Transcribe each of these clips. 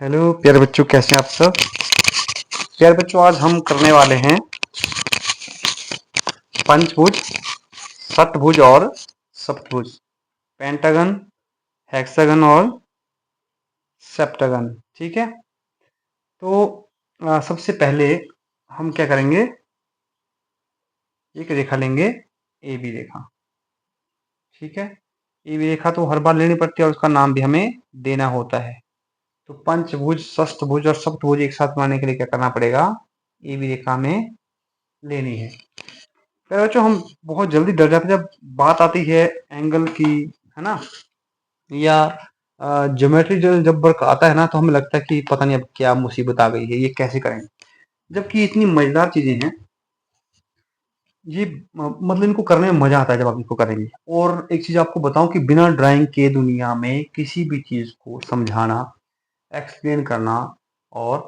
Hello प्यारे बच्चों, कैसे हैं आप सब। प्यारे बच्चों, आज हम करने वाले हैं पंचभुज, षटभुज और सप्तभुज, पेंटागन, हेक्सागन और सेप्टागन। ठीक है। तो सबसे पहले हम क्या करेंगे, एक रेखा लेंगे, ए बी रेखा। ठीक है। ए बी रेखा तो हर बार लेनी पड़ती है और उसका नाम भी हमें देना होता है। तो पंचभुज, षष्ठभुज और सप्तभुज एक साथ बनाने के लिए क्या करना पड़ेगा, ए बी रेखा में लेनी है। तो बच्चों, हम बहुत जल्दी डर जाते हैं जब बात आती है एंगल की, है ना, या ज्योमेट्री जब वर्क आता है ना, तो हमें लगता है कि पता नहीं अब क्या मुसीबत आ गई है, ये कैसे करेंगे। जबकि इतनी मजेदार चीजें हैं ये, मतलब इनको करने में मजा आता है जब आप इनको करेंगे। और एक चीज आपको बताऊं कि बिना ड्राइंग के दुनिया में किसी भी चीज को समझाना, एक्सप्लेन करना और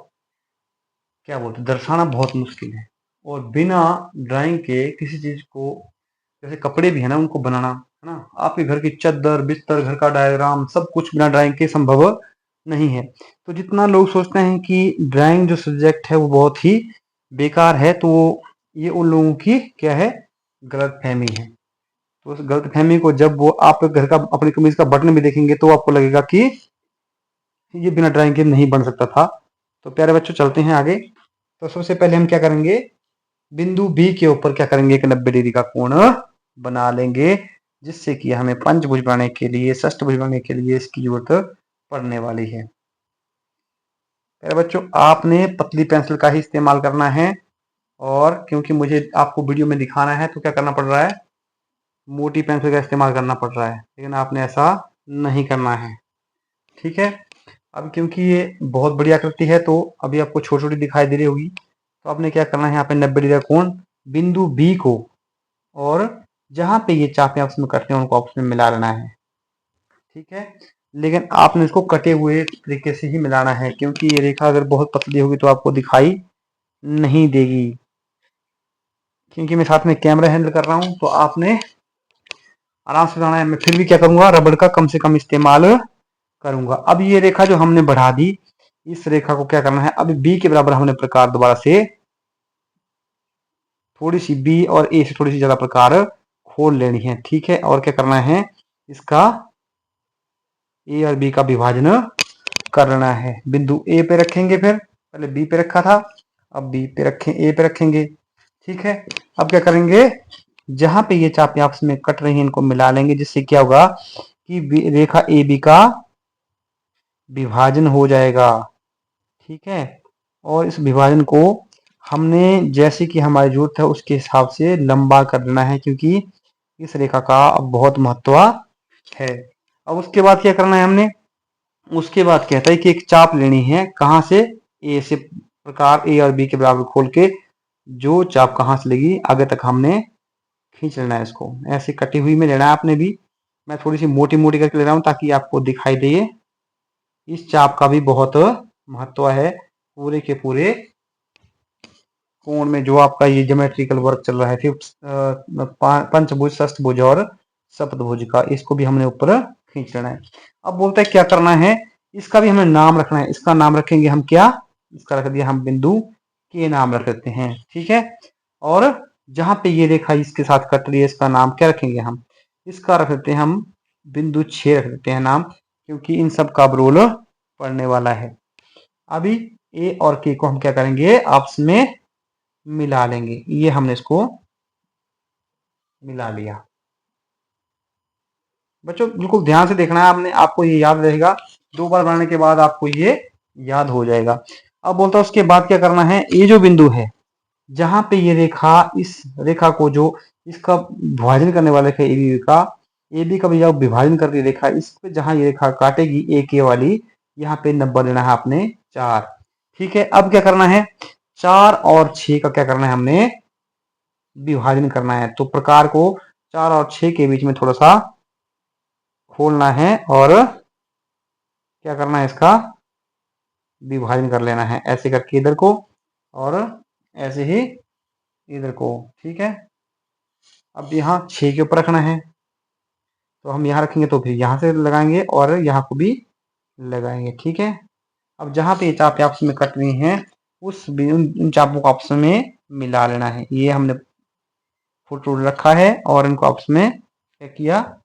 क्या बोलते हैं, दर्शाना बहुत मुश्किल है। और बिना ड्राइंग के किसी चीज को, जैसे कपड़े भी है ना, उनको बनाना, है ना, आपके घर की चादर, बिस्तर, घर का डायग्राम, सब कुछ बिना ड्राइंग के संभव नहीं है। तो जितना लोग सोचते हैं कि ड्राइंग जो सब्जेक्ट है वो बहुत ही बेकार है, तो ये उन लोगों की क्या है, गलत फहमी है। तो उस गलत फहमी को जब वो आप घर का, अपनी कमीज का बटन भी देखेंगे तो आपको लगेगा कि ये बिना ड्राइंग के नहीं बन सकता था। तो प्यारे बच्चों, चलते हैं आगे। तो सबसे पहले हम क्या करेंगे, बिंदु बी के ऊपर क्या करेंगे, एक 90 डिग्री का कोण बना लेंगे, जिससे कि हमें पंचभुज बनाने के लिए, षष्ठभुज बनाने के लिए इसकी जरूरत पड़ने वाली है। प्यारे बच्चों, आपने पतली पेंसिल का ही इस्तेमाल करना है, और क्योंकि मुझे आपको वीडियो में दिखाना है तो क्या करना पड़ रहा है, मोटी पेंसिल का इस्तेमाल करना पड़ रहा है, लेकिन आपने ऐसा नहीं करना है। ठीक है। अब क्योंकि ये बहुत बड़ी आकृति है तो अभी आपको छोटी छोटी दिखाई दे रही होगी, तो आपने क्या करना है, यहाँ पे 90 डिग्री का कोण बिंदु बी को, और जहां पे ये चापें आपस में कटते हैं उनको आपस में मिला लेना है। ठीक है। लेकिन आपने इसको कटे हुए तरीके से ही मिलाना है, क्योंकि ये रेखा अगर बहुत पतली होगी तो आपको दिखाई नहीं देगी। क्योंकि मैं साथ में कैमरा हैंडल कर रहा हूं तो आपने आराम से बनाना है। मैं फिर भी क्या करूंगा, रबड़ का कम से कम इस्तेमाल करूंगा। अब ये रेखा जो हमने बढ़ा दी, इस रेखा को क्या करना है, अभी बी के बराबर हमने प्रकार दोबारा से थोड़ी सी बी और ए से थोड़ी सी ज्यादा प्रकार खोल लेनी है। ठीक है। और क्या करना है, इसका ए और बी का विभाजन करना है। बिंदु ए पे रखेंगे, फिर पहले बी पे रखा था, अब बी पे रखें, ए पे रखेंगे। ठीक है। अब क्या करेंगे, जहां पे ये चापें आपस में कट रही हैं इनको मिला लेंगे, जिससे क्या होगा कि रेखा ए बी का विभाजन हो जाएगा। ठीक है। और इस विभाजन को हमने जैसे कि हमारी जरूरत है उसके हिसाब से लंबा कर देना है, क्योंकि इस रेखा का अब बहुत महत्व है। अब उसके बाद क्या करना है हमने, उसके बाद कहता है कि एक चाप लेनी है, कहां से, ए से प्रकार ए और बी के बराबर खोल के जो चाप कहां से लगी आगे तक हमने खींच लेना है। इसको ऐसे कटी हुई में लेना है आपने भी। मैं थोड़ी सी मोटी मोटी करके ले रहा हूं ताकि आपको दिखाई दे। इस चाप का भी बहुत महत्व है पूरे के पूरे कोण में, जो आपका ये ज्योमेट्रिकल वर्क चल रहा है फिर पंचभुज, षष्ठभुज और सप्तभुज का, इसको भी हमने ऊपर खींच लेना है। अब बोलता है क्या करना है, इसका भी हमें नाम रखना है। इसका नाम रखेंगे हम क्या, इसका रख दिया हम बिंदु के नाम रख देते हैं। ठीक है। और जहां पे ये रेखा इसके साथ कट रही है, इसका नाम क्या रखेंगे हम, इसका रख देते हैं हम बिंदु 6 रख देते हैं नाम, क्योंकि इन सब का रोल पड़ने वाला है। अभी ए और के को हम क्या करेंगे, आपस में मिला लेंगे। ये हमने इसको मिला लिया। बच्चों बिल्कुल ध्यान से देखना है आपने, आपको ये याद रहेगा, 2 बार बनाने के बाद आपको ये याद हो जाएगा। अब बोलता है उसके बाद क्या करना है, ये जो बिंदु है जहां पे ये रेखा, इस रेखा को जो इसका विभाजन करने वाला है ए बी का, ए बी का भी जब विभाजन कर रही रेखा, इस पे जहां ये रेखा काटेगी ए के वाली, यहाँ पे नंबर लेना है आपने 4। ठीक है। अब क्या करना है, 4 और 6 का क्या करना है, हमने विभाजन करना है। तो प्रकार को 4 और 6 के बीच में थोड़ा सा खोलना है और क्या करना है, इसका विभाजन कर लेना है, ऐसे करके इधर को और ऐसे ही इधर को। ठीक है। अब यहाँ 6 के ऊपर रखना है, तो हम यहाँ रखेंगे तो फिर यहाँ से लगाएंगे और यहाँ को भी लगाएंगे। ठीक है। अब जहां पे ये चाप आपस में कट रही हैं उन चापों को आपस में मिला लेना है। ये हमने फुट रूल रखा है और इनको आपस में क्या किया,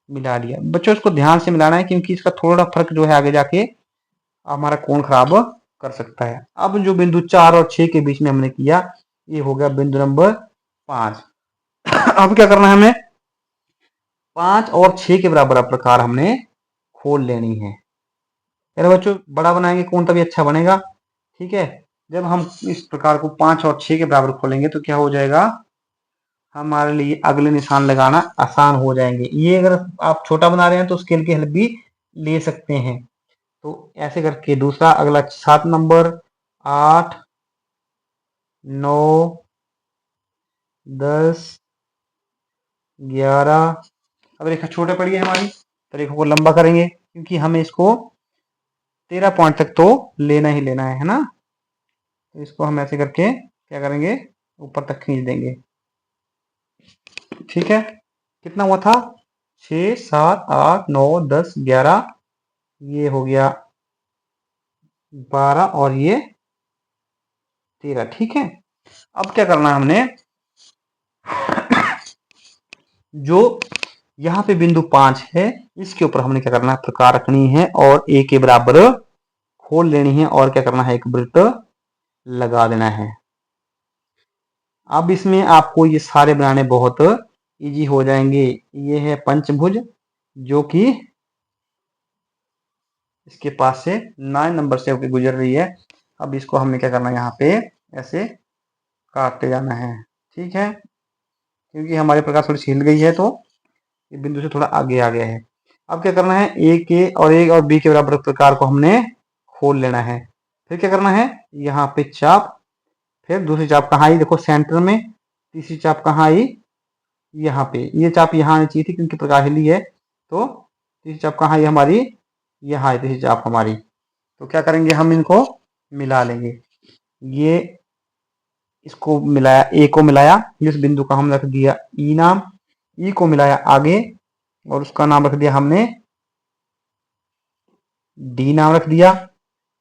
मिला लिया। बच्चों इसको ध्यान से मिलाना है क्योंकि इसका थोड़ा फर्क जो है आगे जाके हमारा कोण खराब कर सकता है। अब जो बिंदु 4 और 6 के बीच में हमने किया ये हो गया बिंदु नंबर 5। अब क्या करना है हमें, 5 और 6 के बराबर प्रकार हमने खोल लेनी है। अरे बच्चों बड़ा बनाएंगे कोण तभी अच्छा बनेगा। ठीक है, जब हम इस प्रकार को 5 और 6 के बराबर खोलेंगे तो क्या हो जाएगा, हमारे लिए अगले निशान लगाना आसान हो जाएंगे। ये अगर आप छोटा बना रहे हैं तो स्केल की हेल्प भी ले सकते हैं। तो ऐसे करके दूसरा अगला 7 नंबर, 8, 9, 10, 11। अब रेखा छोटे पड़ी है हमारी तो रेखा को लंबा करेंगे क्योंकि हमें इसको 13 पॉइंट तक तो लेना ही लेना है ना। तो इसको हम ऐसे करके क्या करेंगे, ऊपर तक खींच देंगे। ठीक है, कितना हुआ था, 6, 7, 8, 9, 10, 11, ये हो गया 12 और ये 13। ठीक है, अब क्या करना है हमने, जो यहाँ पे बिंदु 5 है इसके ऊपर हमने क्या करना है, प्रकार रखनी है और ए के बराबर खोल लेनी है और क्या करना है, एक वृत्त लगा देना है। अब इसमें आपको ये सारे बनाने बहुत इजी हो जाएंगे। ये है पंचभुज जो कि इसके पास से 9 नंबर से होकर गुजर रही है। अब इसको हमने क्या करना है, यहाँ पे ऐसे काटते जाना है। ठीक है, क्योंकि हमारे प्रकार थोड़ी हिल गई है तो ये बिंदु से थोड़ा आगे आ गया है। अब क्या करना है, ए और बी के बराबर प्रकार को हमने खोल लेना है। फिर क्या करना है, यहाँ पे चाप, फिर दूसरी चाप कहाँ आई, देखो सेंटर में। तीसरी चाप कहाँ आई, यहाँ पे। ये चाप यहाँ आनी चाहिए थी क्योंकि प्रकार हिली है। तो तीसरी चाप कहाँ आई हमारी, यहाँ आई तीसरी चाप हमारी। तो क्या करेंगे, हम इनको मिला लेंगे। ये इसको मिलाया, ए को मिलाया, इस बिंदु का हम रख दिया ई नाम, ई को मिलाया आगे और उसका नाम रख दिया हमने डी नाम रख दिया।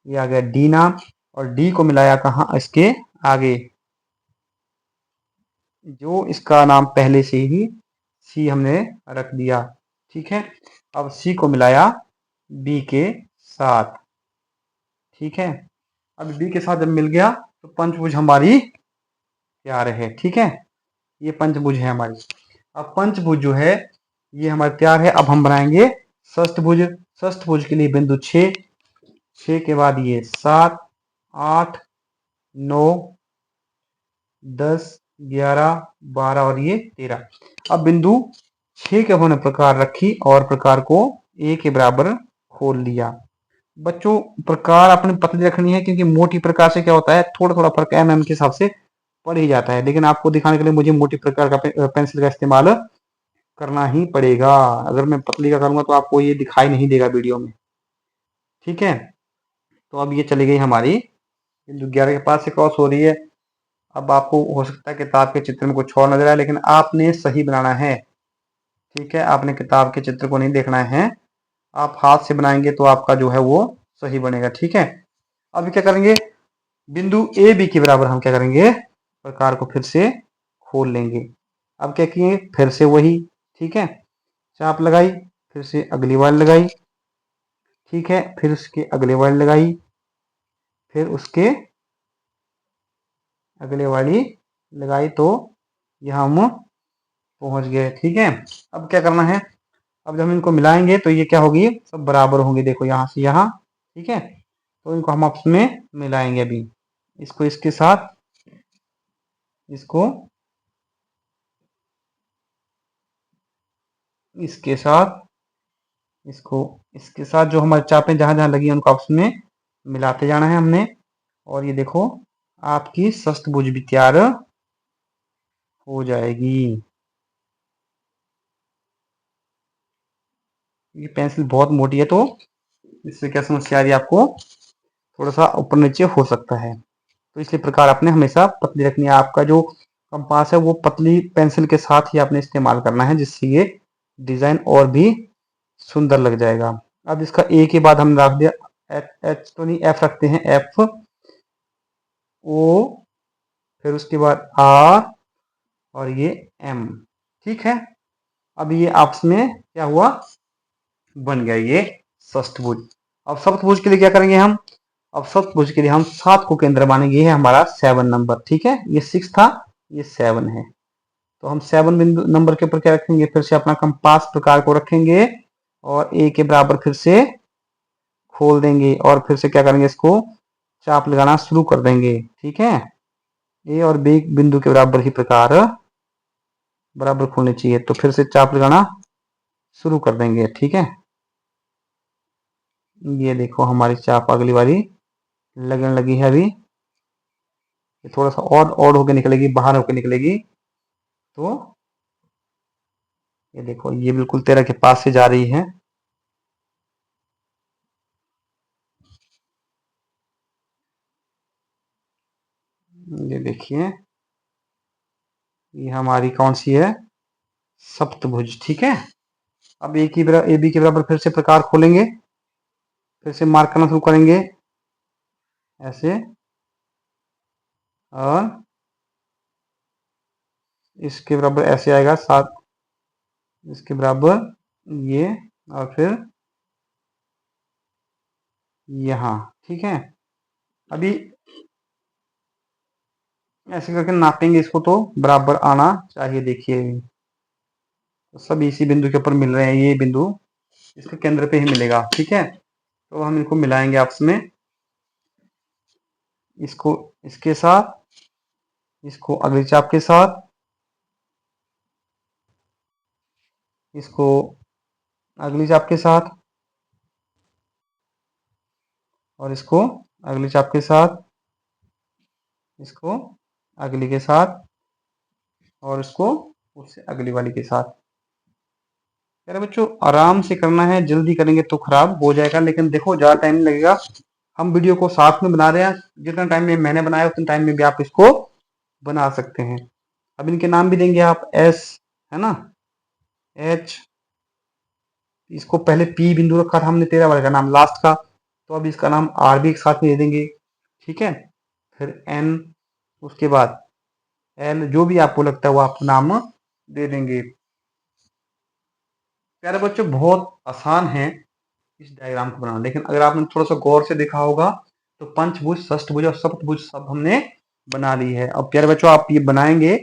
ये आ गया डी नाम और डी को मिलाया कहाँ, इसके आगे, जो इसका नाम पहले से ही सी हमने रख दिया। ठीक है, अब सी को मिलाया बी के साथ। ठीक है, अब बी के साथ जब मिल गया तो पंचभुज हमारी तैयार है। ठीक है, ये पंचभुज है हमारी। अब पंचभुज जो है ये हमारे तैयार है। अब हम बनाएंगे षष्ठभुज। षष्ठभुज के लिए बिंदु 6, 6 के बाद ये 7, 8, 9, 10, 11, 12 और ये 13। अब बिंदु 6 के हमने प्रकार रखी और प्रकार को ए के बराबर खोल लिया। बच्चों प्रकार अपनी पतली रखनी है क्योंकि मोटी प्रकार से क्या होता है, थोड़ा थोड़ा फर्क एमएम के हिसाब से पड़ ही जाता है। लेकिन आपको दिखाने के लिए मुझे मोटी प्रकार का पेंसिल का इस्तेमाल करना ही पड़ेगा। अगर मैं पतली का करूंगा तो आपको ये दिखाई नहीं देगा वीडियो में। ठीक है, तो अब ये चली गई हमारी बिंदु 11 के पास से क्रॉस हो रही है। अब आपको हो सकता है किताब के चित्र में कुछ और नजर आए लेकिन आपने सही बनाना है। ठीक है, आपने किताब के चित्र को नहीं देखना है, आप हाथ से बनाएंगे तो आपका जो है वो सही बनेगा। ठीक है, अब क्या करेंगे, बिंदु ए बी के बराबर हम क्या करेंगे, प्रकार को फिर से खोल लेंगे। अब क्या किए, फिर से वही। ठीक है, चाप लगाई, फिर से अगली वाली लगाई। ठीक है, फिर उसके अगले वाली लगाई, फिर उसके अगले वाली लगाई तो यहाँ हम पहुंच गए। ठीक है, अब क्या करना है, अब जब हम इनको मिलाएंगे तो ये क्या होगी, सब बराबर होंगे। देखो यहाँ से यहाँ। ठीक है, तो इनको हम आपस में मिलाएंगे। अभी इसको इसके साथ, इसको इसके साथ, इसको इसके साथ, जो हमारी चापें जहां जहां लगी हैं उनको आपस में मिलाते जाना है हमने। और ये देखो आपकी षष्ठभुज भी तैयार हो जाएगी। ये पेंसिल बहुत मोटी है तो इससे क्या समस्या आ रही है आपको, थोड़ा सा ऊपर नीचे हो सकता है। तो इसलिए प्रकार आपने हमेशा पतली रखनी है। आपका जो कंपास है वो पतली पेंसिल के साथ ही आपने इस्तेमाल करना है जिससे ये डिजाइन और भी सुंदर लग जाएगा। अब इसका ए के बाद हम रख दिया एच तो नहीं, एफ रखते हैं, एफ ओ, फिर उसके बाद आर और ये एम। ठीक है, अब ये आपस में क्या हुआ, बन गया ये षष्ठभुज। अब सप्तभुज के लिए क्या करेंगे हम, अब सप्तभुज के लिए हम 7 को केंद्र मानेंगे, ये है हमारा 7 नंबर। ठीक है, ये 6 था, ये 7 है, तो हम 7 बिंदु नंबर के ऊपर क्या रखेंगे, फिर से अपना कंपास प्रकार को रखेंगे और ए के बराबर फिर से खोल देंगे और फिर से क्या करेंगे, इसको चाप लगाना शुरू कर देंगे। ठीक है, ए और बी बिंदु के बराबर ही प्रकार बराबर खोलने चाहिए, तो फिर से चाप लगाना शुरू कर देंगे। ठीक है, ये देखो हमारी चाप अगली बारी लगने लगी है। अभी ये थोड़ा सा और होकर निकलेगी, बाहर होकर निकलेगी, तो ये देखो ये बिल्कुल 13 के पास से जा रही है। ये देखिए, ये हमारी कौन सी है, सप्तभुज। ठीक है, अब ए बी के बराबर फिर से प्रकार खोलेंगे, फिर से मार्क करना शुरू करेंगे ऐसे, और इसके बराबर ऐसे आएगा 7, इसके बराबर ये, और फिर यहाँ। ठीक है, अभी ऐसे करके नापेंगे इसको, तो बराबर आना चाहिए। देखिए तो सब इसी बिंदु के ऊपर मिल रहे हैं, ये बिंदु इसके केंद्र पे ही मिलेगा। ठीक है, तो हम इनको मिलाएंगे आपस में, इसको इसके साथ, इसको अगली चाप के साथ, इसको अगली चाप के साथ, और इसको अगली चाप के साथ, इसको अगली के साथ, और इसको उससे अगली वाली के साथ। यार बच्चों आराम से करना है, जल्दी करेंगे तो खराब हो जाएगा, लेकिन देखो ज़्यादा टाइम नहीं लगेगा। हम वीडियो को साथ में बना रहे हैं, जितना टाइम में मैंने बनाया उतने टाइम में भी आप इसको बना सकते हैं। अब इनके नाम भी देंगे आप, एस है ना, एच, इसको पहले पी बिंदु रखा था हमने 13 वाले का नाम लास्ट का, तो अब इसका नाम आर भी एक साथ में दे देंगे। ठीक है, फिर एन, उसके बाद एल, जो भी आपको लगता है वो आप नाम दे देंगे। प्यारे बच्चों बहुत आसान है इस डायग्राम को बनाना, लेकिन अगर आपने थोड़ा सा गौर से देखा होगा तो पंचभुज, षष्ठभुज और सप्तभुज सब हमने बना ली है। अब प्यारे बच्चों आप ये बनाएंगे,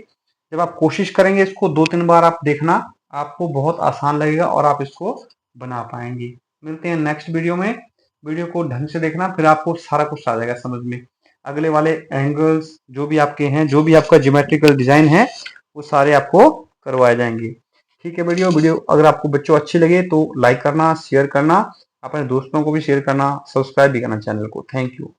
जब आप कोशिश करेंगे इसको 2-3 बार आप देखना, आपको बहुत आसान लगेगा और आप इसको बना पाएंगे। मिलते हैं नेक्स्ट वीडियो में, वीडियो को ढंग से देखना, फिर आपको सारा कुछ आ जाएगा समझ में। अगले वाले एंगल्स जो भी आपके हैं, जो भी आपका ज्योमेट्रिकल डिजाइन है, वो सारे आपको करवाए जाएंगे। ठीक है, वीडियो अगर आपको बच्चों अच्छी लगे तो लाइक करना, शेयर करना, अपने दोस्तों को भी शेयर करना, सब्सक्राइब भी करना चैनल को। Thank you.